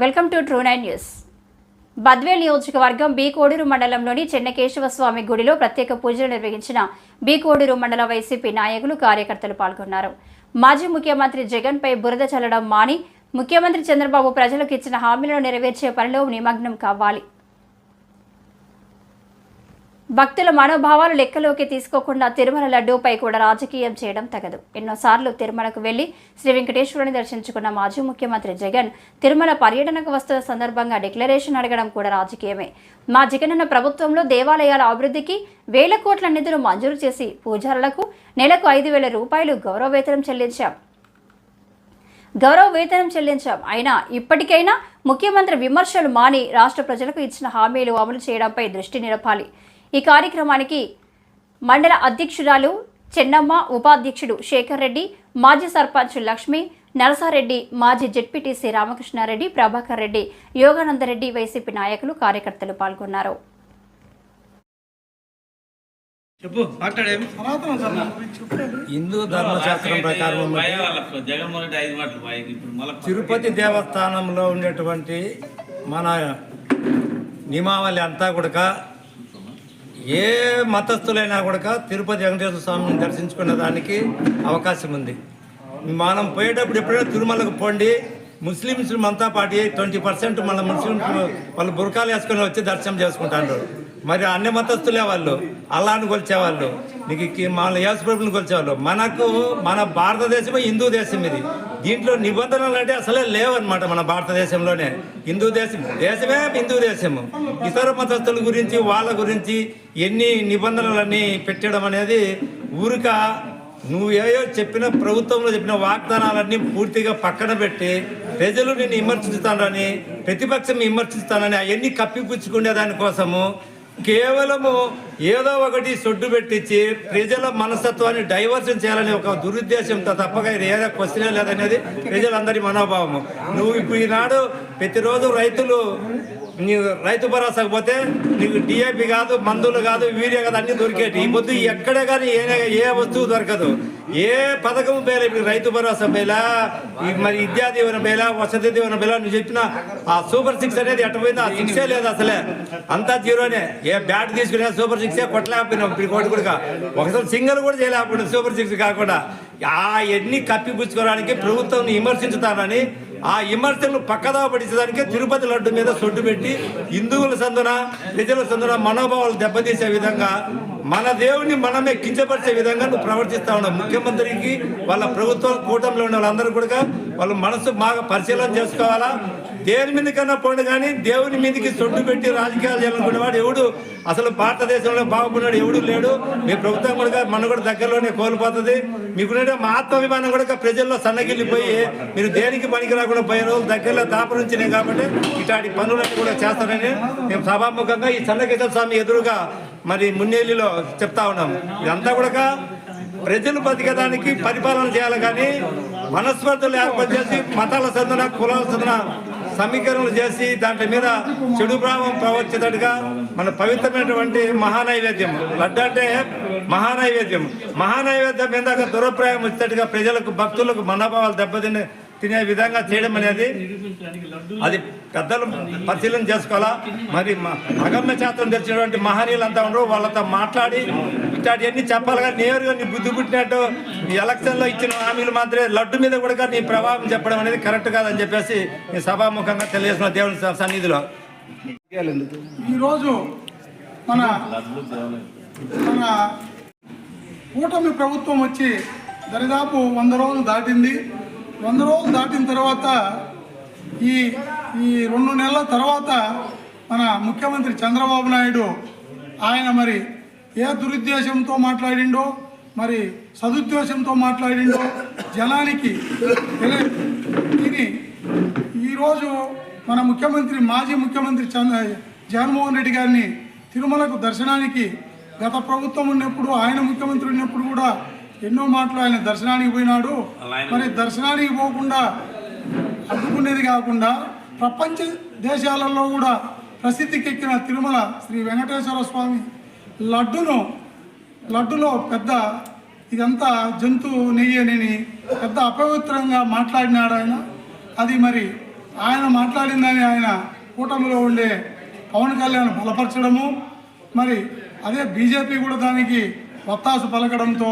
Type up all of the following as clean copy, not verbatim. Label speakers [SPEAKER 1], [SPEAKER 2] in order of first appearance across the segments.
[SPEAKER 1] Welcome to true 9 news. Badvel నియోజకవర్గం B Koduru మండలంలోని చెన్నకేశవస్వామి గుడిలో ప్రత్యేక పూజలు నిర్వహించిన బి కోడూరు మండల వైసీపీ నాయకులు కార్యకర్తలు పాల్గొన్నారు. మాజీ ముఖ్యమంత్రి జగన్ పై బురద చల్లడం మాని ముఖ్యమంత్రి చంద్రబాబు ప్రజలకు ఇచ్చిన హామీలను నెరవేర్చే పనిలో నిమగ్నం కావాలి. భక్తుల మనోభావాలు లెక్కలోకి తీసుకోకుండా తిరుమల లడ్డూపై కూడా రాజకీయం చేయడం తగదు. ఎన్నోసార్లు తిరుమలకు వెళ్లి శ్రీ వెంకటేశ్వరుని దర్శించుకున్న మాజీ ముఖ్యమంత్రి జగన్ తిరుమల పర్యటనకు వస్తున్న సందర్భంగా డిక్లరేషన్ అడగడం కూడా రాజకీయమే. మా జగనన్న ప్రభుత్వంలో దేవాలయాల అభివృద్ధికి 1,000 కోట్ల నిధులు మంజూరు చేసి పూజారులకు నెలకు 5,000 రూపాయలు గౌరవ వేతనం చెల్లించాం. అయినా ఇప్పటికైనా ముఖ్యమంత్రి విమర్శలు మాని రాష్ట్ర ప్రజలకు ఇచ్చిన హామీలు అమలు చేయడంపై దృష్టి నిలపాలి. ఈ కార్యక్రమానికి మండల అధ్యక్షురాలు చెన్నమ్మ, ఉపాధ్యక్షుడు శేఖర్ రెడ్డి, మాజీ సర్పంచ్ లక్ష్మి, నరసారెడ్డి, మాజీ జెడ్పీటీసీ రామకృష్ణారెడ్డి, ప్రభాకర్ రెడ్డి, యోగానందరెడ్డి, వైసీపీ నాయకులు, కార్యకర్తలు పాల్గొన్నారు.
[SPEAKER 2] హిందూ ధర్మశాస్త్రం ప్రకారం తిరుపతి దేవస్థానంలో ఉండేటువంటి మన నియమావళి అంతా కూడా ఏ మతస్థులైనా కూడా తిరుపతి వెంకటేశ్వర స్వామిని దర్శించుకునే దానికి అవకాశం ఉంది. మనం పోయేటప్పుడు ఎప్పుడైనా తిరుమలకు పోండి, ముస్లిమ్స్ అంతా పాటి 20% మన ముస్లిమ్స్ వాళ్ళు బుర్కాలు వేసుకొని వచ్చి దర్శనం చేసుకుంటారు. మరి అన్ని మతస్థులే వాళ్ళు అల్లాని కొలిచేవాళ్ళు, నీకు మన యేసుప్రభుని కొలిచేవాళ్ళు. మన భారతదేశమే హిందూ దేశం. ఇది దీంట్లో నిబంధనలు అంటే అసలే లేవన్నమాట. మన భారతదేశంలోనే హిందూ దేశమే హిందూ దేశము. ఇతర మతస్థుల గురించి వాళ్ళ గురించి ఎన్ని నిబంధనలన్నీ పెట్టడం అనేది ఊరిక నువ్వేయో చెప్పిన ప్రభుత్వంలో చెప్పిన వాగ్దానాలన్నీ పూర్తిగా పక్కన పెట్టి ప్రజలు నిన్ను విమర్శిస్తానని, ప్రతిపక్షం విమర్శిస్తానని అవన్నీ కప్పిపుచ్చుకునే దానికోసము కేవలము ఏదో ఒకటి సొడ్డు పెట్టించి ప్రజల మనస్తత్వాన్ని డైవర్షన్ చేయాలని ఒక దురుద్దేశంతో తప్పక ఇది ఏదో క్వశ్చనే లేదనేది ప్రజలందరి మనోభావము. నువ్వు ఇప్పుడు ఈనాడు ప్రతిరోజు నీవు రైతు భరోసాకు పోతే నీకు డిఏపి కాదు, మందులు కాదు, యూరియా కాదు, అన్నీ దొరికేటి. ఈ పొద్దు ఎక్కడే కానీ ఏ వస్తువు దొరకదు. ఏ పథకం పేలా, ఇప్పుడు రైతు భరోసా పేలా, మరి విద్యా దీవెన పేలా, వసతి దీవెన పేలా, నువ్వు చెప్పిన ఆ సూపర్ 6 అనేది ఎట్టపోయిందో ఆ 6 లేదు అసలే, అంతా జీరోనే. ఏ బ్యాట్ తీసుకునే సూపర్ 6 కొట్టలేకపోయినాం. ఇప్పుడు కోటి కూడా ఒకసారి సింగల్ కూడా చేయలేకపోయినా సూపర్ 6 కాకుండా ఎన్ని కప్పిపుచ్చుకోవడానికి ప్రభుత్వం విమర్శించుతానని ఆ విమర్శలను పక్కదావ పడించడానికే తిరుపతి లడ్డు మీద సొడ్డు పెట్టి హిందువుల సందున ప్రజల సందున మనోభావాలు దెబ్బతీసే విధంగా మన దేవుని మనమే కించపరిచే విధంగా నువ్వు ప్రవర్తిస్తా ఉన్నావు. ముఖ్యమంత్రికి వాళ్ళ ప్రభుత్వం కూటమిలో ఉన్న వాళ్ళందరూ కూడా వాళ్ళ మనసు బాగా పరిశీలన చేసుకోవాలా. దేని మీదకన్నా పోండి కానీ దేవుని మీదకి సొడ్డు పెట్టి రాజకీయాలు చేయాలనుకునేవాడు ఎవడు అసలు భారతదేశంలో బాగుపడినాడు ఎవడు లేడు. మీ ప్రభుత్వం కూడా మన కూడా దగ్గరలోనే కోల్పోతుంది. మీకునే మా ఆత్మాభిమానం కూడా ప్రజల్లో సన్నగిల్లిపోయి మీరు దేనికి పనికి రాకుండా పోయే రోజులు దగ్గరలో దాపరించినాయి. కాబట్టి ఇట్లాంటి పనులన్నీ కూడా చేస్తారని మేము సభాముఖంగా ఈ చెన్నకేశవ స్వామి ఎదురుగా మరి మున్నేలిలో చెప్తా ఉన్నాం. ఇదంతా కూడా ప్రజలు బతికేదానికి పరిపాలన చేయాలి కానీ మనస్పర్ధలు ఏర్పాటు చేసి మతాల సందున కులాల సందున సమీకరణలు చేసి దాంట్లో మీద చెడు ప్రభావం ప్రవర్తించేటట్టుగా మన పవిత్రమైనటువంటి మహానైవేద్యం లడ్డు అంటే మహానైవేద్యం మీద దురప్రాయం వచ్చేటట్టుగా ప్రజలకు భక్తులకు మనోభావాలు తినే విధంగా చేయడం అనేది అది పెద్దలు పరిశీలన చేసుకోవాలా. మరి అగమ్య శాస్త్రం తెచ్చినటువంటి మహనీయులంతా ఉండరు, వాళ్ళతో మాట్లాడి ఇట్లాంటివన్నీ చెప్పాలి. కానీ నేరుగా నీ బుద్ధి పుట్టినట్టు ఎలక్షన్లో ఇచ్చిన హామీలు మాత్రమే లడ్డు మీద కూడా నీ ప్రభావం చెప్పడం అనేది కరెక్ట్ కాదని చెప్పేసి నేను సభాముఖంగా తెలియజేసిన దేవుని సన్నిధిలో
[SPEAKER 3] ఈరోజు మన కూటమి ప్రభుత్వం వచ్చి దరిదాపు 100 రోజులు దాటింది. 100 రోజులు దాటిన తర్వాత ఈ 2 నెలల తర్వాత మన ముఖ్యమంత్రి చంద్రబాబు నాయుడు ఆయన మరి ఏ దురుద్దేశంతో మాట్లాడిండో, మరి సదుద్దేశంతో మాట్లాడిండో జనానికి ఈరోజు మన మాజీ ముఖ్యమంత్రి జగన్మోహన్ రెడ్డి గారిని తిరుమలకు దర్శనానికి గత ప్రభుత్వం ఉన్నప్పుడు ఆయన ముఖ్యమంత్రి ఉన్నప్పుడు కూడా ఎన్నో మాటలు ఆయన దర్శనానికి పోయినాడు. మరి దర్శనానికి పోకుండా అడ్డుకునేది కాకుండా ప్రపంచ దేశాలలో కూడా ప్రసిద్ధికెక్కిన తిరుమల శ్రీ వెంకటేశ్వర స్వామి లడ్డులో పెద్ద ఇదంతా జంతు నెయ్యి అని పెద్ద అపవిత్రంగా మాట్లాడినాడు ఆయన. అది మరి ఆయన మాట్లాడిందని ఆయన కూటమిలో ఉండే పవన్ కళ్యాణ్ బలపరచడము, మరి అదే బీజేపీ కూడా దానికి వత్తాసు పలకడంతో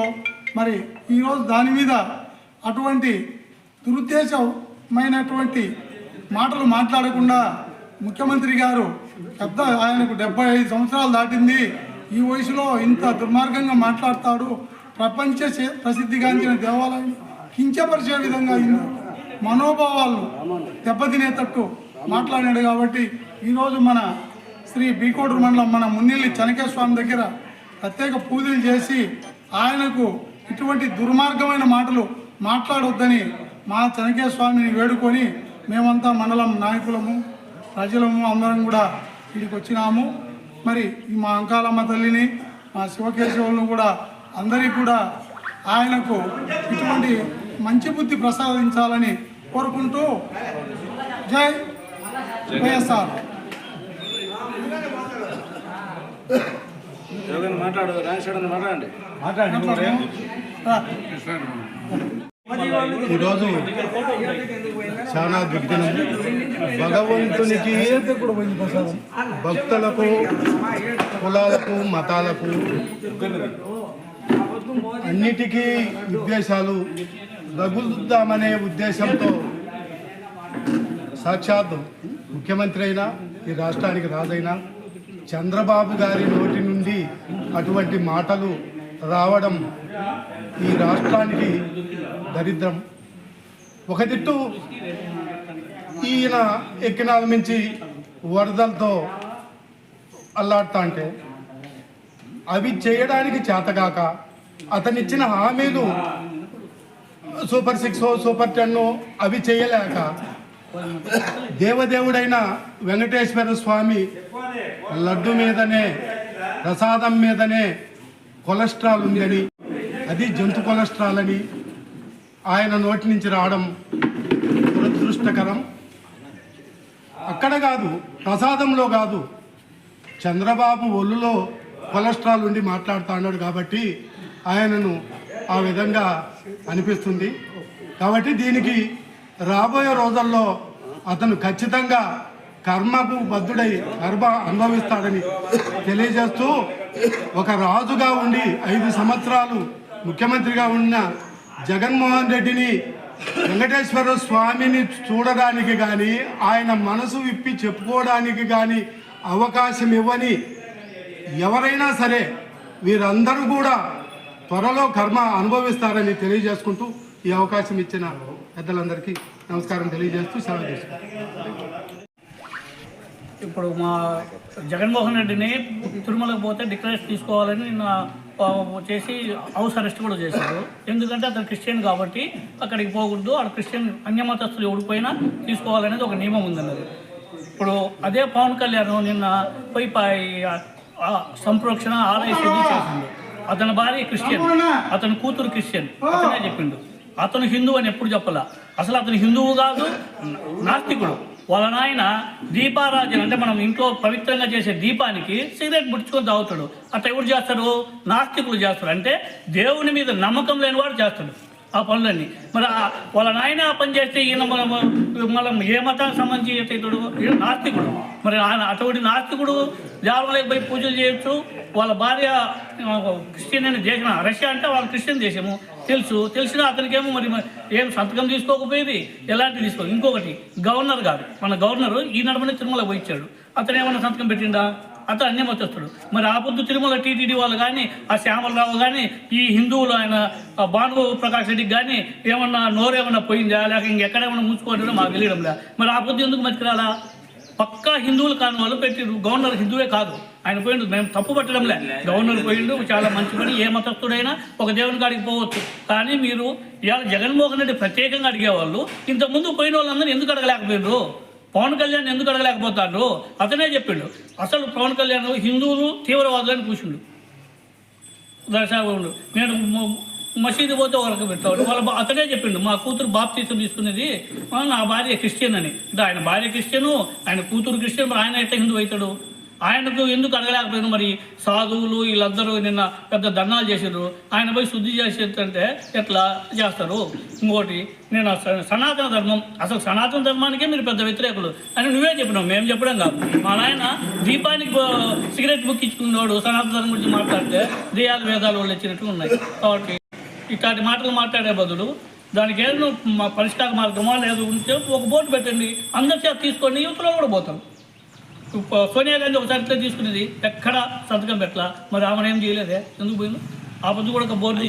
[SPEAKER 3] మరి ఈరోజు దాని మీద అటువంటి దురుద్దేశమైనటువంటి మాటలు మాట్లాడకుండా ముఖ్యమంత్రి గారు పెద్ద ఆయనకు 75 సంవత్సరాలు దాటింది, ఈ వయసులో ఇంత దుర్మార్గంగా మాట్లాడతాడు, ప్రపంచ ప్రసిద్ధిగాంచిన దేవాలయం కించపరిచే విధంగా మనోభావాలను దెబ్బతినేటట్టు మాట్లాడాడు. కాబట్టి ఈరోజు మన శ్రీ బీకోడూరు మండలం మన మున్నిల్లి చెనకేశ్వర స్వామి దగ్గర ప్రత్యేక పూజలు చేసి ఆయనకు ఇటువంటి దుర్మార్గమైన మాటలు మాట్లాడొద్దని మా చెనకేశ్వర స్వామిని వేడుకొని మేమంతా మండలం నాయకులము ప్రజలము అందరం కూడా ఇక్కడికి వచ్చినాము. మరి మా అంకాలమ్మ తల్లిని మా శివకేశవులను కూడా అందరికీ కూడా ఆయనకు ఇటువంటి మంచి బుద్ధి ప్రసాదించాలని కోరుకుంటూ జై వైఎస్ఆర్.
[SPEAKER 4] ఈరోజు చాలా దిగ్దినం. భగవంతునికి భక్తులకు కులాలకు మతాలకు అన్నిటికీ ఉద్దేశాలు రగులుద్దామనే ఉద్దేశంతో సాక్షాత్ ముఖ్యమంత్రి అయినా ఈ రాష్ట్రానికి రాజైనా చంద్రబాబు గారి నోటి నుండి అటువంటి మాటలు రావడం ఈ రాష్ట్రానికి దరిద్రం. ఒక దిట్టు ఈయన ఎక్కినాల నుంచి వరదలతో అల్లాడుతా అంటే అవి చేయడానికి చేతగాక అతనిచ్చిన హామీలు సూపర్ 6 సూపర్ 10 అవి చేయలేక దేవదేవుడైన వెంకటేశ్వర స్వామి లడ్డు మీదనే ప్రసాదం మీదనే కొలెస్ట్రాల్ ఉందని, అది జంతు కొలెస్ట్రాల్ అని ఆయన నోటి నుంచి రావడం దురదృష్టకరం. అక్కడ కాదు, ప్రసాదంలో కాదు, చంద్రబాబు ఒళ్ళులో కొలెస్ట్రాల్ ఉండి మాట్లాడుతూ ఉన్నాడు కాబట్టి ఆయనను ఆ విధంగా అనిపిస్తుంది. కాబట్టి దీనికి రాబోయే రోజుల్లో అతను ఖచ్చితంగా కర్మకు బద్ధుడై కర్మ అనుభవిస్తాడని తెలియజేస్తూ, ఒక రాజుగా ఉండి 5 సంవత్సరాలు ముఖ్యమంత్రిగా ఉన్న జగన్మోహన్ రెడ్డిని వెంకటేశ్వర స్వామిని చూడడానికి కానీ ఆయన మనసు విప్పి చెప్పుకోవడానికి కానీ అవకాశం ఇవ్వని ఎవరైనా సరే వీరందరూ కూడా త్వరలో కర్మ అనుభవిస్తారని తెలియజేసుకుంటూ ఈ అవకాశం ఇచ్చిన పెద్దలందరికీ నమస్కారం తెలియజేస్తూ సెలవు తీసుకుంటాం.
[SPEAKER 5] ఇప్పుడు మా జగన్మోహన్ రెడ్డిని తిరుమలకు పోతే డిక్లరేషన్ తీసుకోవాలని నిన్న చేసి హౌస్ అరెస్ట్ కూడా చేశారు. ఎందుకంటే అతను క్రిస్టియన్ కాబట్టి అక్కడికి పోకూడదు, అక్కడ క్రిస్టియన్ అన్యమతస్తులు ఎవడిపోయినా తీసుకోవాలనేది ఒక నియమం ఉందన్నది. ఇప్పుడు అదే పవన్ కళ్యాణ్ నిన్న పోయి సంప్రోక్షణ ఆలయ శుద్ధి చేసిండు. అతని భార్య క్రిస్టియన్, అతని కూతురు క్రిస్టియన్, అతనే చెప్పిండు. అతను హిందూ అని ఎప్పుడు చెప్పాల. అసలు అతను హిందువు కాదు, నాస్తికుడు. వాళ్ళ నాయన దీపారాజన అంటే మనం ఇంట్లో పవిత్రంగా చేసే దీపానికి సిగరెట్ ముట్టుకొని తాగుతాడు. అట్లా ఎవరు చేస్తారు? నాస్తికులు చేస్తారు. అంటే దేవుని మీద నమ్మకం లేని వాడు చేస్తాడు ఆ పనులన్నీ. మరి వాళ్ళ నాయన ఆ పని చేస్తే ఈయన మనం ఏ మతానికి సంబంధించి నాస్తికుడు. మరి ఆయన అటువంటి నాస్తికుడు దేవాలయాలకు పోయి పూజలు చేయొచ్చు. వాళ్ళ భార్య క్రిస్టియన్ అని దేశం, రష్యా అంటే వాళ్ళ క్రిస్టియన్ దేశము తెలిసినా అతనికేమో మరి ఏం సంతకం తీసుకోకపోయేది, ఎలాంటి తీసుకో. ఇంకొకటి గవర్నర్ గారు, మన గవర్నరు ఈ నడమని తిరుమల పోయించాడు. అతను ఏమన్నా సంతకం పెట్టిండా? అతను అన్యమతస్తుడు. మరి ఆ పొద్దు తిరుమల టీటీడీ వాళ్ళు కానీ ఆ శ్యామలరావు కానీ ఈ హిందువులు ఆయన భాను ప్రకాష్ రెడ్డికి కానీ ఏమన్నా నోరేమన్నా పోయిందా, లేక ఇంకెక్కడేమన్నా మూసుకోవడం మాకు తెలియడం లే. మరి ఆ పొద్దు ఎందుకు మతికిరాలా? పక్కా హిందువులు కాని వాళ్ళు పెట్టిరు. గవర్నర్ హిందువే కాదు, ఆయన పోయిండు. మేము తప్పు పట్టడంలే, గవర్నర్ పోయిండు, చాలా మంచి పని. ఏ మతస్థుడైనా ఒక దేవుని కాడికి పోవచ్చు. కానీ మీరు ఇవాళ జగన్మోహన్ రెడ్డి ప్రత్యేకంగా అడిగేవాళ్ళు ఇంతకుముందు పోయిన వాళ్ళందరూ ఎందుకు అడగలేకపోయినారు? పవన్ కళ్యాణ్ ఎందుకు అడగలేకపోతారు? అతనే చెప్పిండు. అసలు పవన్ కళ్యాణ్ హిందువులు తీవ్రవాదులని కూర్చుండు దర్శకుడు. నేను మసీదు పోతే వాళ్ళకి పెట్టాడు. అతనే చెప్పిండు, మా కూతురు బాప్తీసం తీసుకునేది, నా భార్య క్రిస్టియన్ అని. అంటే ఆయన భార్య క్రిస్టియను, ఆయన కూతురు క్రిస్టియన్, మరి ఆయన అయితే హిందూ అవుతాడు? ఆయనకు ఎందుకు అడగలేకపోయినా మరి సాధువులు వీళ్ళందరూ నిన్న పెద్ద దండాలు చేసారు, ఆయన పోయి శుద్ధి చేసేటంటే ఎట్లా చేస్తారు? ఇంకోటి నేను సనాతన ధర్మం, అసలు సనాతన ధర్మానికే మీరు పెద్ద వ్యతిరేకులు అని నువ్వే చెప్పినావు, మేము చెప్పడం కాదు. మా నాయన దీపానికి సిగరెట్ బుక్ ఇచ్చుకున్నాడు సనాతన ధర్మం గురించి మాట్లాడితే దేయాలు వేదాలు వాళ్ళు ఇచ్చినట్టు ఉన్నాయి. కాబట్టి ఇట్లాంటి మాటలు మాట్లాడే బదులు దానికి ఏదో పరిష్కార మార్గమో లేదు ఉంటే ఒక బోర్డు పెట్టండి, అందరి చేత తీసుకొని యువతలో కూడా పోతాం. సోనియా గాంధీ ఒకసారి ఇట్లా తీసుకునేది ఎక్కడ సంతకం పెట్టలా, మరి ఆమెను ఏం చేయలేదే, ఎందుకు పోయింది? ఆ పొద్దు కూడా ఒక బోర్డు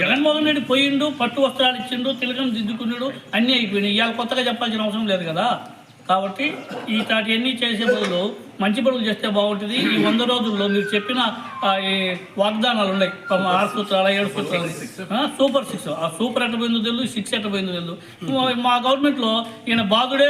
[SPEAKER 5] జగన్మోహన్ రెడ్డి పోయిండు, పట్టు వస్త్రాలు ఇచ్చిండు, తిలకం దిద్దుకున్నాడు, అన్నీ అయిపోయినాయి. ఇవాళ కొత్తగా చెప్పాల్సిన అవసరం లేదు కదా. కాబట్టి ఇట్లాంటివన్నీ చేసే బదులు మంచి పనులు చేస్తే బాగుంటుంది. ఈ 100 రోజుల్లో మీరు చెప్పిన ఈ వాగ్దానాలు ఉన్నాయి, 6 సూత్రాలు 7 సూత్రాలు, సూపర్ 6, ఆ సూపర్ ఎట్ట పోయిందో తెలుసు, 6 ఎట్ట పోయిందో తెలుసు. మా గవర్నమెంట్లో ఈయన బాధుడే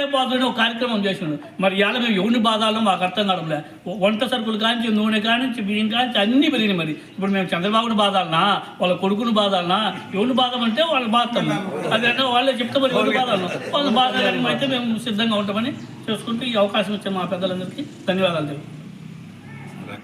[SPEAKER 5] ఒక కార్యక్రమం చేసిండు. మరి ఇవాళ మేము ఎవరిని బాధాలో మాకు అర్థం కావడంలే. వంట సరుకులు కానించి, నూనె కానించి, బియ్యం కానించి అన్నీ పెరిగినాయి. మరి ఇప్పుడు మేము చంద్రబాబుని బాధాలనా, వాళ్ళ కొడుకుని బాధాలనా? ఎవరిని బాధమంటే వాళ్ళు బాధతాం, అదేంటే వాళ్ళే చెప్తే మరి ఎవరిని బాధాలను వాళ్ళు బాధ అయితే మేము సిద్ధంగా ఉంటామని చేసుకుంటూ ఈ అవకాశం ఇచ్చే మా పెద్దలందరికీ ధన్యవాదాలు.